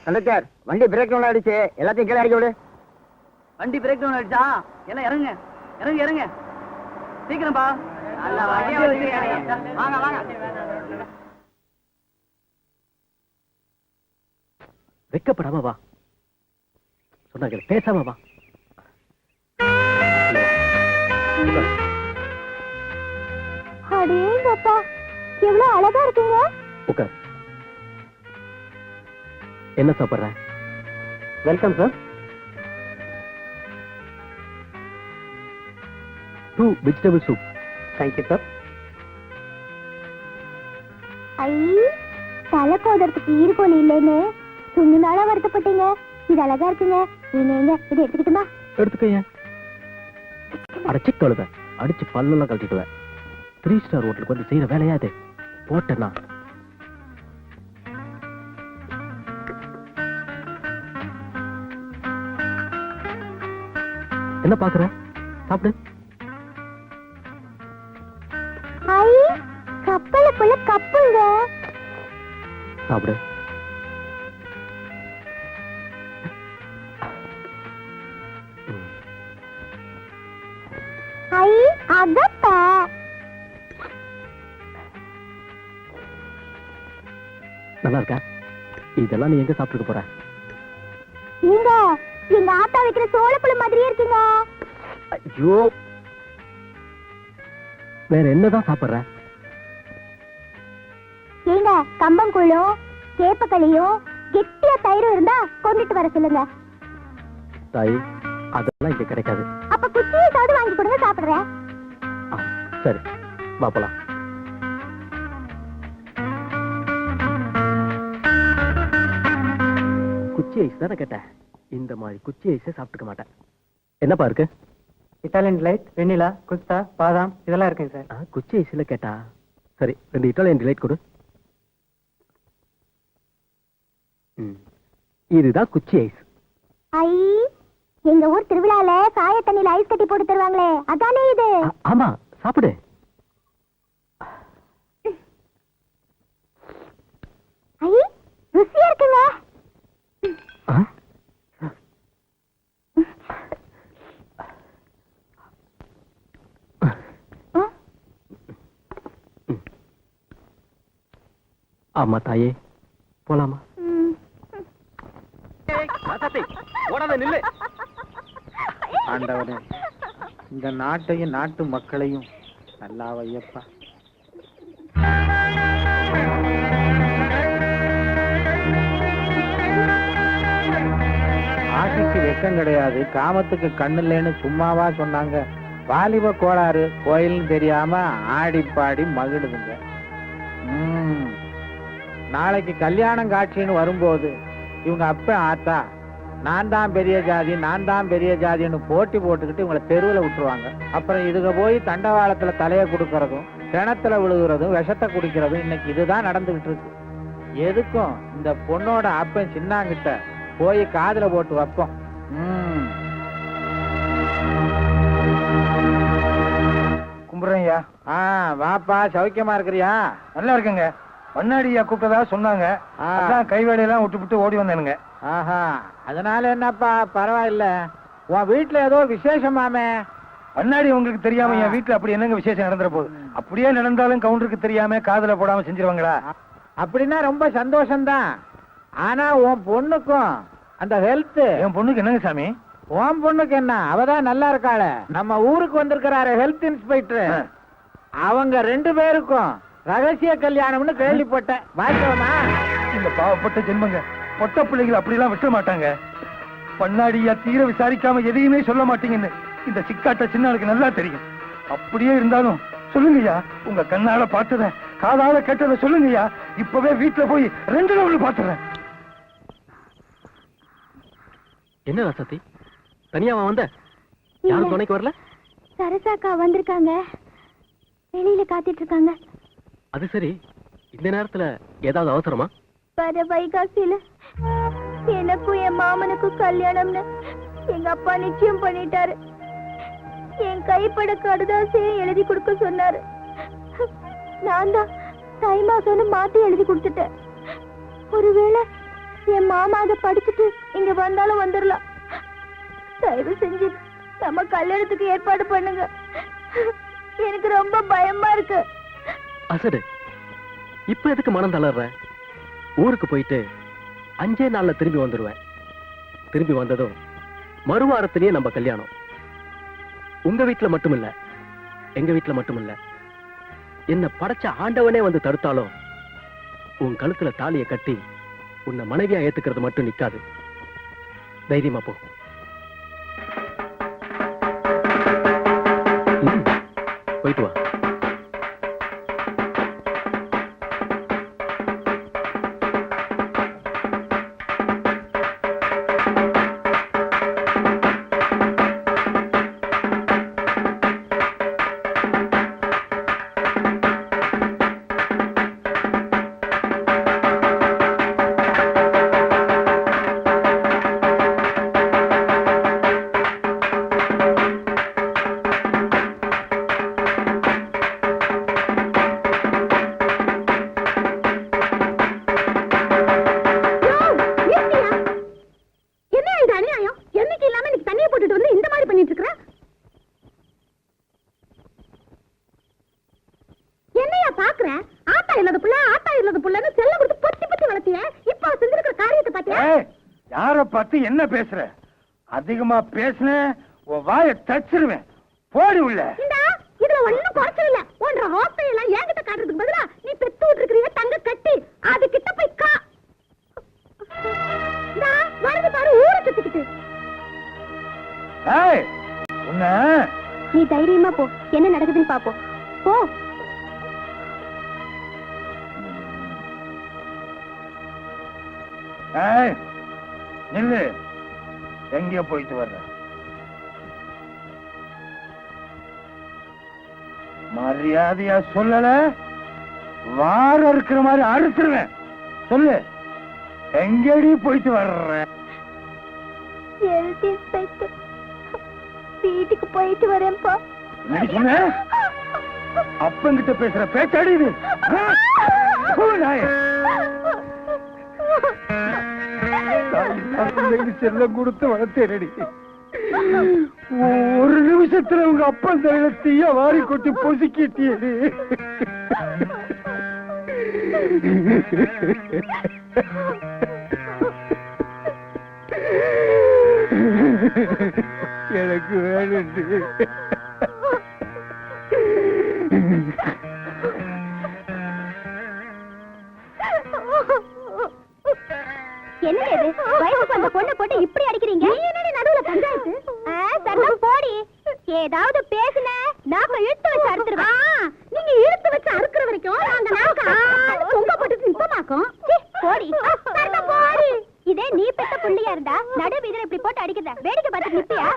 Conductor, வண்டி break down ஆயிடுச்சு, எல்லாத்தையும் கீழே இறக்கி விடு. வண்டி பிரேக் டவுன் ஆயிடுச்சா? எல்லாம் இறங்குங்க, இறங்கு இறங்க, சீக்கிரம்பா. வாங்க வாங்க. வெக்கப்படாம வா, சொன்னாங்க பேசாம வா. அடேங்கப்பா, எவ்வளவு அழகா இருக்குங்க. உட்கார். என்ன சாப்பிடுற? Welcome sir. 2 vegetable soup. Thank you sir. ஐ, தலை கோதறதுக்கு ஈடுபோல் இல்லைன்னு துணி நாளா வருத்தப்பட்டீங்க. இது அழகா இருக்குங்க. நீங்க எங்க இதை எடுத்துக்கிட்டுமா? எடுத்துக்கைய. அடைச்சி தொழுத அடிச்சு பல்லெல்லாம் கழட்டிடுவேன். 3 ஸ்டார் ஹோட்டலுக்கு வந்து செய்யற வேலையா இது? போட்டேன்னா என்ன பாக்குற? சாப்பிடு. ஐ, கப்பலுக்குள்ள கப்புங்க. சாப்பிடு. ஐ, அகப்ப. நல்லா இருக்கா? இதெல்லாம் நீ எங்க சாப்பிட்டு போற? நீங்க எங்க ஆத்தா வைக்கிற சோளப்பழம் மாதிரியே இருக்குங்க. ஐயோ, வேற என்னதான் சாப்பிடுற? ஏங்க, கம்பங்கூழும் கேப்பக்களியும் கெட்டியா தயிரும் இருந்தா கொண்டுட்டு வர சொல்லுங்க. தாய், அதெல்லாம் இங்க கிடைக்காது. அப்ப குச்சியாவது வாங்கி கொடுங்க, சாப்பிடுறேன். சரி, வா போலாம். குச்சி ஐஸ் தானே கேட்டேன். இந்த மாதிரி குச்சி ஐஸே சாப்பிட்டுக்க மாட்டேன். என்னப்பா இருக்கு? இட்டாலியன் டிலைட், வெண்ணிலா, குஸ்தா, பாதாம் இதெல்லாம் இருக்குங்க சார். குச்சி ஐஸ்ல கேட்டா. சரி, 2 இட்டாலியன் டிலைட் கொடு. இதுதான் குச்சி ஐஸ். ஐ, எங்க ஊர் திருவிழால சாய தண்ணியில ஐஸ் கட்டி போட்டு தருவாங்களே, அதானே இது? ஆமா, சாப்பிடு. ஐ, ருசியா இருக்குங்க. ஆமா தாயே, போலாமா? ஆண்டவனே, இந்த நாட்டையும் நாட்டு மக்களையும் நல்லா வையப்பா. ஆசைக்கு வெக்கம் கிடையாது, காமத்துக்கு கண்ணு இல்லைன்னு சும்மாவா சொன்னாங்க? வாலிப கோளாறு, கோயில்னு தெரியாம ஆடி பாடி மகிழுதுங்க. நாளைக்கு கல்யாணம் காட்சின்னு வரும்போது இவங்க அப்ப ஆத்தா நான் தான் பெரிய ஜாதி, நான் தான் பெரிய ஜாதின்னு போட்டி போட்டுக்கிட்டு இவங்களை தெருவில் விட்டுருவாங்க. அப்புறம் இதுக போய் தண்டவாளத்துல தலையை கொடுக்கறதும், கிணத்துல விழுகிறதும், விஷத்தை குடிக்கிறதும் இன்னைக்கு இதுதான் நடந்துகிட்டு இருக்கு. எதுக்கும் இந்த பொண்ணோட அப்பன் சின்னாங்கிட்ட போய் காதுல போட்டு வைப்போம். கும்பிடுறேன்யா. வாப்பா, சௌக்கியமா இருக்கிறியா? நல்லா இருக்குங்க. மண்ணாடியா கூப்பிட்டதா சொன்னாங்க, கை வேலையெல்லாம் விட்டு ஓடி வந்தேனுங்க. ஆஹா, அதனால என்னப்பா, பரவாயில்ல. உன் வீட்டுல ஏதோ விசேஷமாமே? மண்ணாடி உங்களுக்கு தெரியாம என் வீட்டுல அப்படி என்னங்க விசேஷம் நடந்துற போகுது? அப்படியே நடந்தாலும் கவுண்டருக்கு தெரியாம காதுல போடாம செஞ்சிருவாங்களா? அப்படின்னா ரொம்ப சந்தோஷம்தான். ஆனா உன் பொண்ணுக்கும் அந்த ஹெல்த். என் பொண்ணுக்கு என்னங்க சாமி? உன் பொண்ணுக்கு என்ன, அவதான் நல்லா இருக்காள. நம்ம ஊருக்கு வந்திருக்கிறாரு ஹெல்த் இன்ஸ்பெக்டர். அவங்க 2 பேருக்கும் ரகசிய கல்யாணம்னு கேள்விப்பட்டேன். வாய்க்கவமா? இந்த பாவப்பட்ட ஜென்மங்க பொட்ட பிள்ளைகள் அப்படிலாம் விட்ட மாட்டாங்க. பண்ணாடியா தீர விசாரிக்காம எதையுமே சொல்ல மாட்டீங்கன்னு இந்த சிக்காட்ட சின்னாளுக்கு நல்லா தெரியும். அப்படியே இருந்தாலும் சொல்லுங்கய்யா, உங்க கண்ணால பார்த்தத காதால கேட்டத சொல்லுங்கய்யா. இப்பவே வீட்டுல போய் 2 ரவுண்டு பாத்துறேன். என்ன ராசாத்தி, தனியாவா வந்த? யாரும் துணைக்கு வரல? சரசாக்கா வந்திருக்காங்க, வெளியில காத்திட்டு இருக்காங்க. அது சரி, இந்த நேரத்துல ஏதாவது அவசரமா? வர வைகாசியில எனக்கும் என் மாமனுக்கும் கல்யாணம்னு எங்க அப்பா நிச்சயம் பண்ணிட்டாரு. என் கைப்பட கடுதாசையும் எழுதி கொடுக்க சொன்னாரு. நான் தான் தை மாசம்னு மாத்தி எழுதி கொடுத்துட்டேன். ஒருவேளை என் மாமா அதை படிச்சுட்டு இங்க வந்தாலும் வந்துடலாம். தயவு செஞ்சு நம்ம கல்யாணத்துக்கு ஏற்பாடு பண்ணுங்க. எனக்கு ரொம்ப பயமா இருக்கு. அசடு, இப்ப எதுக்கு மனம் தளர்ற? ஊருக்கு போயிட்டு 5 நாள்ல திரும்பி வந்துடுவேன். திரும்பி வந்ததும் மறுவாரத்திலேயே நம்ம கல்யாணம். உங்க வீட்டுல மட்டும் இல்ல, எங்க வீட்டுல மட்டும் இல்ல, என்ன படைச்ச ஆண்டவனே வந்து தடுத்தாலும் உன் கழுத்துல தாலியை கட்டி உன்னை மனைவியா ஏத்துக்கிறது மட்டும் நிக்காது. தைரியமா போ. போயிட்டு வா. யார பார்த்து என்ன பேசுற? அதிகமா பேசுன உன் வாயை தச்சிருவேன். போடி உள்ள. இதுல ஒண்ணும் குறைச்சல் இல்ல. ஒன்ற ஹோஸ்டல் எல்லாம் என்கிட்ட காட்டுறதுக்கு பதிலா நீ பெத்து விட்டுருக்கிறிய தங்க கட்டி அது கிட்ட போய் கா. வருது பாரு ஊரை சுத்திக்கிட்டு. உன்ன நீ தைரியமா போ, என்ன நடக்குதுன்னு பாப்போம். போ. நில்லு. எங்கேயோ போயிட்டு வர்ற? மரியாதையா சொல்லல, வார இருக்கிற மாதிரி அறுத்துருவேன். சொல்லு, எங்கடி போயிட்டு வர்ற? வீட்டுக்கு போயிட்டு வரேன்ப்பா. என்ன சொன்ன? அப்பங்கிட்ட பேசுற பேச்சாடி இது? செல்லம் கொடுத்து வளர்த்தேனடி. ஒரு நிமிஷத்துல உங்க அப்பா தலையில தீய வாரி கொட்டி பொசுக்கிட்டியடி. எனக்கு வேணும். என்ன இது? வயசுக்கு வந்த பொண்ணை போட்டு இப்படி அடிக்கிறீங்க? நீ என்னடி நடுவுல பஞ்சாயத்து? சரணம் போடி. ஏதாவது பேசுன நாக்க இழுத்து வச்சு அறுத்துருவேன். நீங்க இழுத்து வச்சு அறுக்கிற வரைக்கும் நாங்க நாக்க தொங்க போட்டு நிப்பமாக்கும். போடி சரணம் போடி. இதே நீ பெத்த புள்ளியா இருந்தா நடு வீதியில இப்படி போட்டு அடிக்கிறத வேடிக்கை பார்த்து நிப்பியா?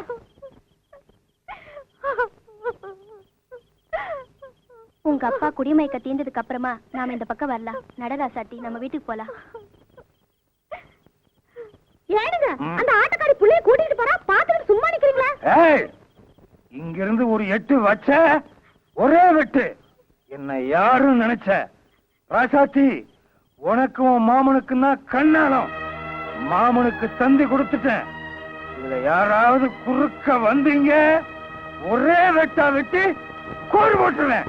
உங்க அப்பா குடிமயக்க தீர்ந்ததுக்கு அப்புறமா நாம இந்த பக்கம் வரலாம். நடரா சாட்டி நம்ம வீட்டுக்கு போலாம். ஏனுங்க, அந்த ஆட்டக்காரி புள்ளைய கூட்டிட்டு போறா, பாத்துட்டு சும்மா நிக்கிறீங்களா? இங்கிருந்து ஒரு 8 வச்ச ஒரே வெட்டு. என்ன யாரும் நினைச்ச? ராசாத்தி, உனக்கும் மாமனுக்கும் தான் கண்ணாலம். மாமனுக்கு தந்தி கொடுத்துட்டேன். இதுல யாராவது குறுக்க வந்தீங்க, ஒரே வெட்டா வெட்டி கோடு போட்டுருவேன்.